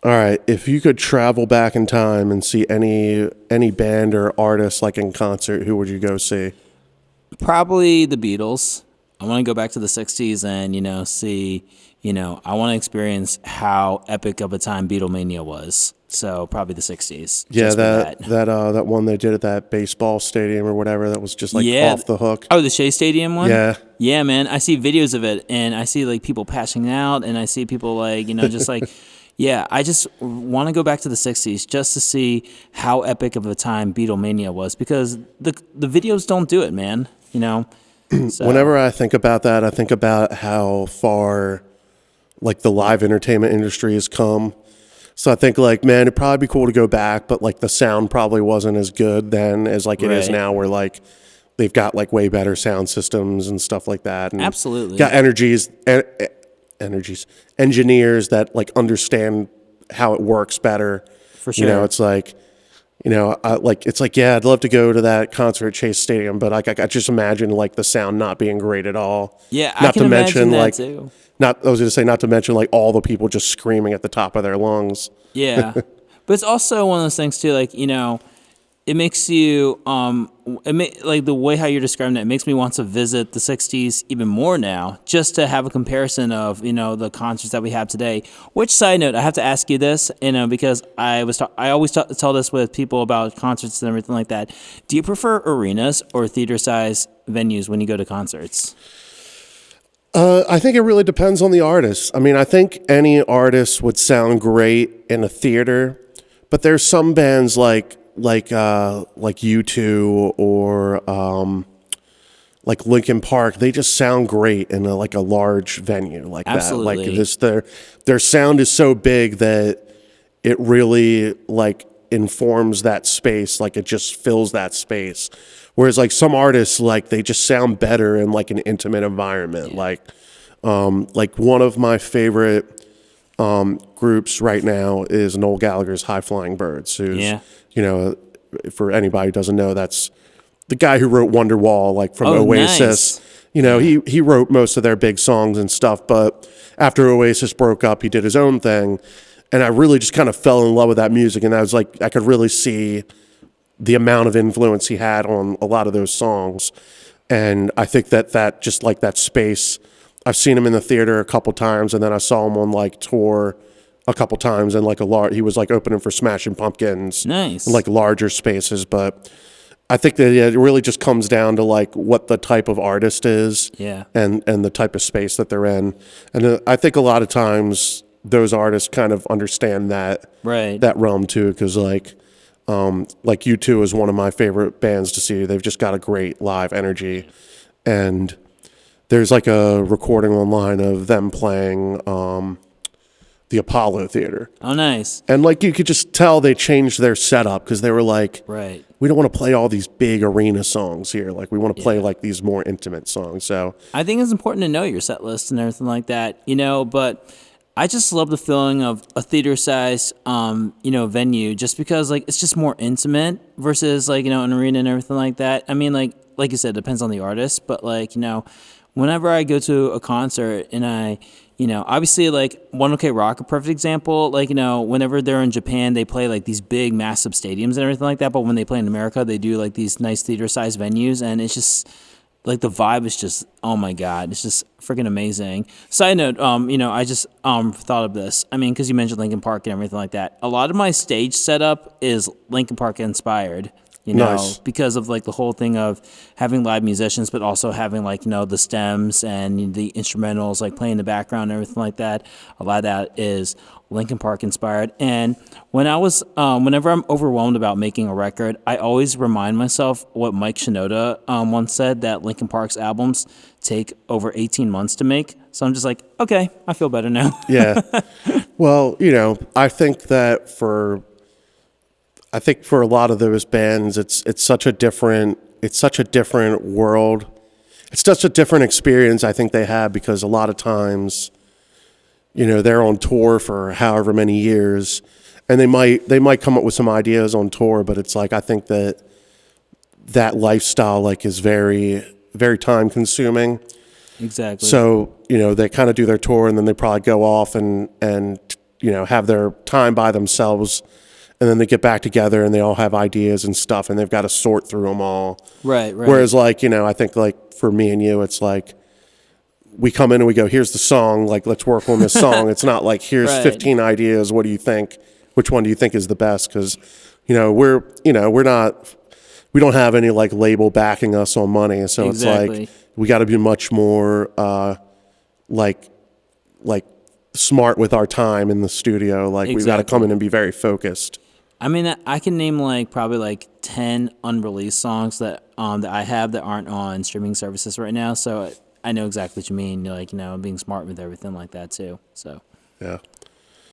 All right, if you could travel back in time and see any band or artist like in concert, who would you go see? Probably the Beatles. I want to go back to the 60s and, see, I want to experience how epic of a time Beatlemania was. So probably the 60s, Yeah, just for that that. that one they did at that baseball stadium or whatever that was just like Yeah. off the hook. Oh, the Shea Stadium one? Yeah. Yeah, man. I see videos of it and I see like people passing out and I see people like, just like, yeah, I just want to go back to the 60s just to see how epic of a time Beatlemania was because the videos don't do it, man. So, Whenever I think about that, I think about how far like the live entertainment industry has come. So I think like, man, it'd probably be cool to go back, but like the sound probably wasn't as good then as like it is right. now, where like they've got like way better sound systems and stuff like that, and Absolutely. got energies engineers that like understand how it works better. For sure. It's like, it's like, yeah, I'd love to go to that concert at Chase Stadium, but like I just imagine like the sound not being great at all. Yeah, I Not can to imagine mention that like too. not I was going to say not to mention like all the people just screaming at the top of their lungs. Yeah. But it's also one of those things too, like, it makes you like the way how you're describing it makes me want to visit the 60s even more now just to have a comparison of the concerts that we have today. Which, side note, I have to ask you this, because I always tell this with people about concerts and everything like that. Do you prefer arenas or theater size venues when you go to concerts? I think it really depends on the artist. I mean, I think any artist would sound great in a theater, but there's some bands like U2 or like Linkin Park. They just sound great in like a large venue like that. Like Absolutely. this, their sound is so big that it really like informs that space. Like it just fills that space. Whereas like some artists, like they just sound better in like an intimate environment. Yeah. Like one of my favorite groups right now is Noel Gallagher's High Flying Birds, who's, Yeah. you know, for anybody who doesn't know, that's the guy who wrote Wonderwall, like from Oh, Oasis. nice. Yeah. He wrote most of their big songs and stuff, but after Oasis broke up, he did his own thing. And I really just kind of fell in love with that music. And I was like, I could really see the amount of influence he had on a lot of those songs. And I think that just like that space, I've seen him in the theater a couple times, and then I saw him on like tour a couple times, and like he was like opening for Smashing Pumpkins, Nice. in like larger spaces. But I think that it really just comes down to like what the type of artist is, Yeah. and the type of space that they're in. And I think a lot of times those artists kind of understand Right. that realm too, because like U2 is one of my favorite bands to see. They've just got a great live energy, and there's like a recording online of them playing the Apollo Theater. Oh, nice. And like you could just tell they changed their setup because they were like, Right. we don't want to play all these big arena songs here. Like we want to play Yeah. like these more intimate songs. So I think it's important to know your set list and everything like that, but I just love the feeling of a theater sized, venue just because like it's just more intimate versus like, an arena and everything like that. I mean, like you said, it depends on the artist, but like, whenever I go to a concert and obviously like One OK Rock, a perfect example, like, whenever they're in Japan, they play like these big, massive stadiums and everything like that. But when they play in America, they do like these nice theater sized venues. And it's just like the vibe is just, oh my God, it's just freaking amazing. Side note, I just thought of this. I mean, because you mentioned Linkin Park and everything like that. A lot of my stage setup is Linkin Park inspired. Nice. Because of like the whole thing of having live musicians, but also having like, the stems and the instrumentals, like playing in the background and everything like that. A lot of that is Linkin Park inspired. And whenever I'm overwhelmed about making a record, I always remind myself what Mike Shinoda once said, that Linkin Park's albums take over 18 months to make. So I'm just like, okay, I feel better now. yeah. Well, I think for a lot of those bands, it's such a different world. It's such a different experience I think they have, because a lot of times, they're on tour for however many years, and they might come up with some ideas on tour, but it's like I think that lifestyle like is very, very time consuming. Exactly. So, they kind of do their tour, and then they probably go off and have their time by themselves, and then they get back together and they all have ideas and stuff, and they've got to sort through them all. Right. Whereas like, I think like for me and you, it's like we come in and we go, here's the song, like let's work on this song. It's not like here's Right. 15 ideas. What do you think? Which one do you think is the best? Because we're not, we don't have any like label backing us on money, so Exactly. it's like we got to be much more like smart with our time in the studio. Like we've got to come in and be very focused. I mean, I can name like probably like 10 unreleased songs that I have that aren't on streaming services right now. So I know exactly what you mean. You're like, being smart with everything like that too. So Yeah.